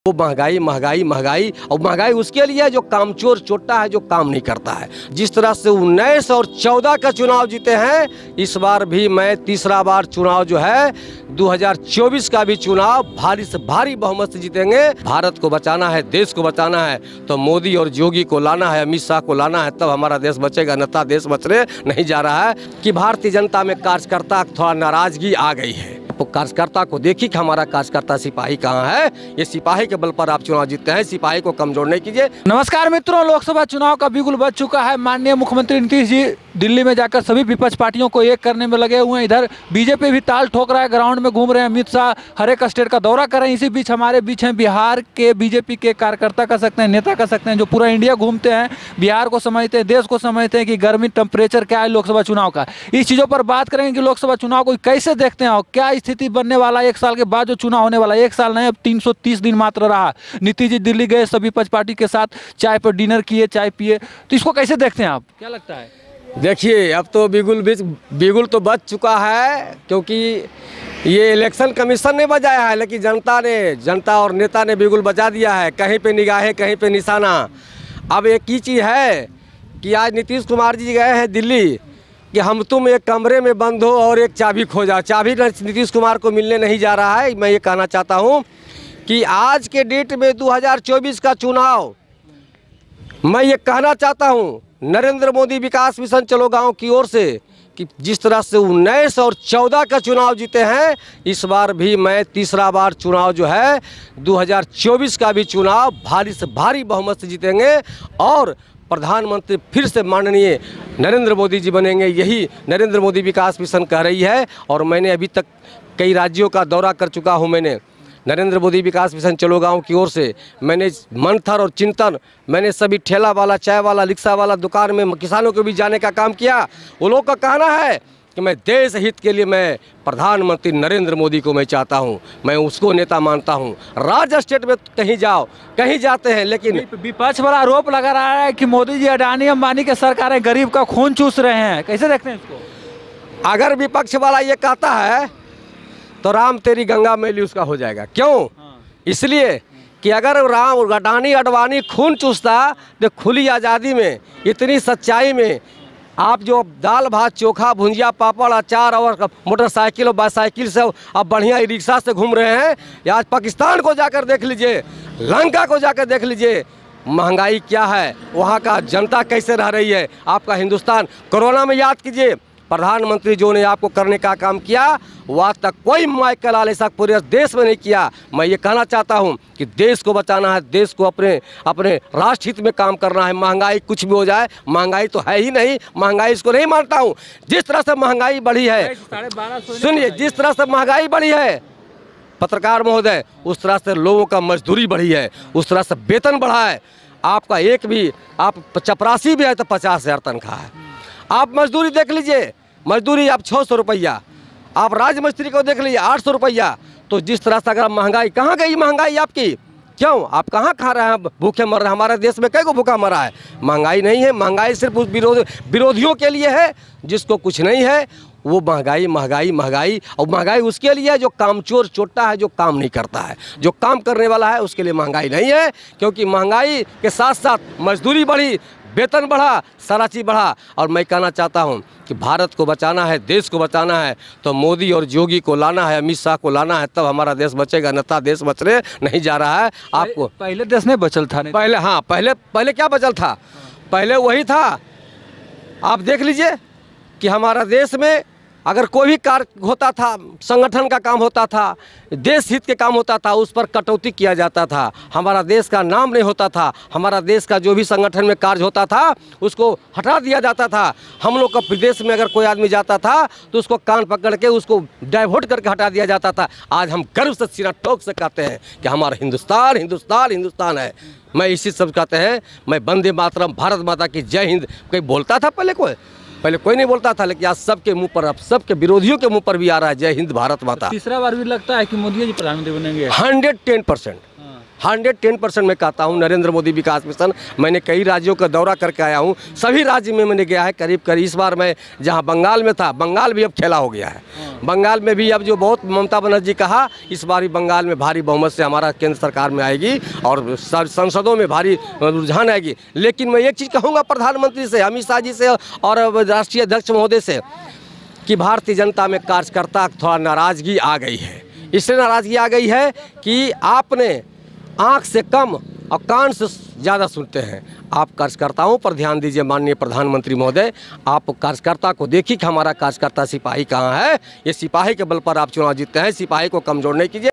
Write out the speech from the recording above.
वो महंगाई महंगाई महंगाई और महंगाई उसके लिए है जो कामचोर चोट्टा है, जो काम नहीं करता है। जिस तरह से 19 और 14 का चुनाव जीते हैं, इस बार भी मैं तीसरा बार चुनाव जो है 2024 का भी चुनाव भारी से भारी बहुमत से जीतेंगे। भारत को बचाना है, देश को बचाना है तो मोदी और योगी को लाना है, अमित शाह को लाना है, तब हमारा देश बचेगा। अन्यथा देश बचने नहीं जा रहा है। कि भारतीय जनता में कार्यकर्ता थोड़ा नाराजगी आ गई है। तो कार्यकर्ता को देखिए कि हमारा कार्यकर्ता सिपाही कहाँ है। ये सिपाही के बल पर आप चुनाव जीतते हैं, सिपाही को कमजोर नहीं कीजिए। नमस्कार मित्रों, लोकसभा चुनाव का बिगुल बज चुका है। माननीय मुख्यमंत्री नीतीश जी दिल्ली में जाकर सभी विपक्ष पार्टियों को एक करने में लगे हुए हैं। इधर बीजेपी भी ताल ठोक रहा है, ग्राउंड में घूम रहे हैं। अमित शाह हर एक स्टेट का दौरा कर रहे हैं। इसी बीच हमारे बीच हैं बिहार के बीजेपी के कार्यकर्ता कह सकते हैं, नेता कह सकते हैं, जो पूरा इंडिया घूमते हैं, बिहार को समझते हैं, देश को समझते हैं कि गर्मी टेम्परेचर क्या है लोकसभा चुनाव का। इस चीज़ों पर बात करेंगे कि लोकसभा चुनाव को कैसे देखते हैं और क्या स्थिति बनने वाला है। 1 साल के बाद जो चुनाव होने वाला है, 1 साल नहीं अब 330 दिन मात्र रहा। नीतीश जी दिल्ली गए, सभी विपक्ष पार्टी के साथ चाय पर डिनर किए, चाय पिए, तो इसको कैसे देखते हैं आप, क्या लगता है? देखिए, अब तो बिगुल तो बच चुका है, क्योंकि ये इलेक्शन कमीशन ने बजाया है, लेकिन जनता और नेता ने बिगुल बजा दिया है। कहीं पे निगाहें, कहीं पे निशाना। अब एक ही चीज़ है कि आज नीतीश कुमार जी गए हैं दिल्ली कि हम तुम एक कमरे में बंद हो और एक चाबी खो जाओ। चाबी नीतीश कुमार को मिलने नहीं जा रहा है। मैं ये कहना चाहता हूँ कि आज के डेट में 2024 का चुनाव, मैं ये कहना चाहता हूँ नरेंद्र मोदी विकास मिशन चलो गाँव की ओर से कि जिस तरह से 19 और 14 का चुनाव जीते हैं, इस बार भी मैं तीसरा बार चुनाव जो है 2024 का भी चुनाव भारी से भारी बहुमत से जीतेंगे और प्रधानमंत्री फिर से माननीय नरेंद्र मोदी जी बनेंगे। यही नरेंद्र मोदी विकास मिशन कह रही है। और मैंने अभी तक कई राज्यों का दौरा कर चुका हूं। मैंने नरेंद्र मोदी विकास मिशन चलो गाँव की ओर से मैंने मंथन और चिंतन, मैंने सभी ठेला वाला, चाय वाला, रिक्शा वाला, दुकान में किसानों के भी जाने का काम किया। वो लोग का कहना है कि मैं देश हित के लिए मैं प्रधानमंत्री नरेंद्र मोदी को मैं चाहता हूं, मैं उसको नेता मानता हूं। राज्य स्टेट में कहीं जाओ, कहीं जाते हैं, लेकिन विपक्ष वाला आरोप लगा रहा है कि मोदी जी, अडानी, अंबानी के सरकारें गरीब का खून चूस रहे हैं। कैसे देखते हैं इसको? अगर विपक्ष वाला ये कहता है तो राम तेरी गंगा मैली उसका हो जाएगा। क्यों? इसलिए कि अगर राम अडानी अडवाणी खून चूसता तो खुली आज़ादी में, इतनी सच्चाई में आप जो दाल भात चोखा भुंजिया पापड़ अचार और मोटरसाइकिल और बाईसाइकिल से अब बढ़िया रिक्शा से घूम रहे हैं, या आज पाकिस्तान को जाकर देख लीजिए, लंका को जाकर देख लीजिए, महंगाई क्या है, वहाँ का जनता कैसे रह रही है। आपका हिंदुस्तान कोरोना में याद कीजिए, प्रधानमंत्री जो ने आपको करने का काम किया, वो आज तक कोई माइकल आल ऐसा पूरे देश में नहीं किया। मैं ये कहना चाहता हूँ कि देश को बचाना है, देश को अपने राष्ट्र हित में काम करना है। महंगाई कुछ भी हो जाए, महंगाई तो है ही नहीं, महंगाई इसको नहीं मानता हूँ। जिस तरह से महंगाई बढ़ी है, सुनिए, जिस तरह से महंगाई बढ़ी है पत्रकार महोदय, उस तरह से लोगों का मजदूरी बढ़ी है, उस तरह से वेतन बढ़ा है। आपका एक भी, आप चपरासी भी है तो 50,000 तनख्वाह है। आप मजदूरी देख लीजिए, मजदूरी आप 600 रुपया, आप राजमिस्त्री को देख लीजिए 800 रुपया। तो जिस तरह से अगर महंगाई, कहाँ गई महंगाई आपकी? क्यों आप कहाँ खा रहे हैं, भूखे मर रहे हैं? हमारे देश में कई को भूखा मरा है? महंगाई नहीं है, महंगाई सिर्फ उस विरोधियों के लिए है। जिसको कुछ नहीं है वो महंगाई महंगाई महंगाई, और महंगाई उसके लिए है जो कामचोर चोट्टा है, जो काम नहीं करता है। जो काम करने वाला है उसके लिए महंगाई नहीं है, क्योंकि महंगाई के साथ साथ मजदूरी बढ़ी, वेतन बढ़ा, सारा चीज़ बढ़ा। और मैं कहना चाहता हूं कि भारत को बचाना है, देश को बचाना है तो मोदी और योगी को लाना है, अमित शाह को लाना है, तब हमारा देश बचेगा। अन्यथा देश बचने नहीं जा रहा है। आपको पहले देश नहीं बचल था, नहीं पहले, हाँ पहले क्या बचल था? पहले वही था। आप देख लीजिए कि हमारा देश में अगर कोई भी कार्य होता था, संगठन का काम होता था, देश हित के काम होता था, उस पर कटौती किया जाता था। हमारा देश का नाम नहीं होता था। हमारा देश का जो भी संगठन में कार्य होता था उसको हटा दिया जाता था। हम लोग का विदेश में अगर कोई आदमी जाता था तो उसको कान पकड़ के उसको डाइवर्ट करके हटा दिया जाता था। आज हम गर्व से सिरा ठोक से कहते हैं कि हमारा हिंदुस्तान हिंदुस्तान हिंदुस्तान है। मैं इसी सब कहते हैं, मैं वंदे मातरम, भारत माता की जय हिंद। कोई बोलता था पहले कोई नहीं बोलता था, लेकिन आज सबके मुंह पर, अब सबके विरोधियों के मुंह पर भी आ रहा है जय हिंद भारत माता। तीसरा बार भी लगता है कि मोदी जी प्रधानमंत्री बनेंगे? 110%, 110% मैं कहता हूँ नरेंद्र मोदी विकास मिशन, मैंने कई राज्यों का दौरा करके आया हूँ, सभी राज्य में मैंने गया है करीब करीब। इस बार मैं जहाँ बंगाल में था, बंगाल भी अब खेला हो गया है। बंगाल में भी अब जो बहुत ममता बनर्जी कहा, इस बार भी बंगाल में भारी बहुमत से हमारा केंद्र सरकार में आएगी और संसदों में भारी रुझान आएगी। लेकिन मैं एक चीज़ कहूँगा प्रधानमंत्री से, अमित शाह जी से और राष्ट्रीय अध्यक्ष महोदय से कि भारतीय जनता में कार्यकर्ता थोड़ा नाराज़गी आ गई है। इसलिए नाराज़गी आ गई है कि आपने आँख से कम और कान से ज़्यादा सुनते हैं। आप कार्यकर्ताओं पर ध्यान दीजिए माननीय प्रधानमंत्री महोदय। आप कार्यकर्ता को देखिए कि हमारा कार्यकर्ता सिपाही कहाँ है। ये सिपाही के बल पर आप चुनाव जीतते हैं, सिपाही को कमज़ोर नहीं कीजिए।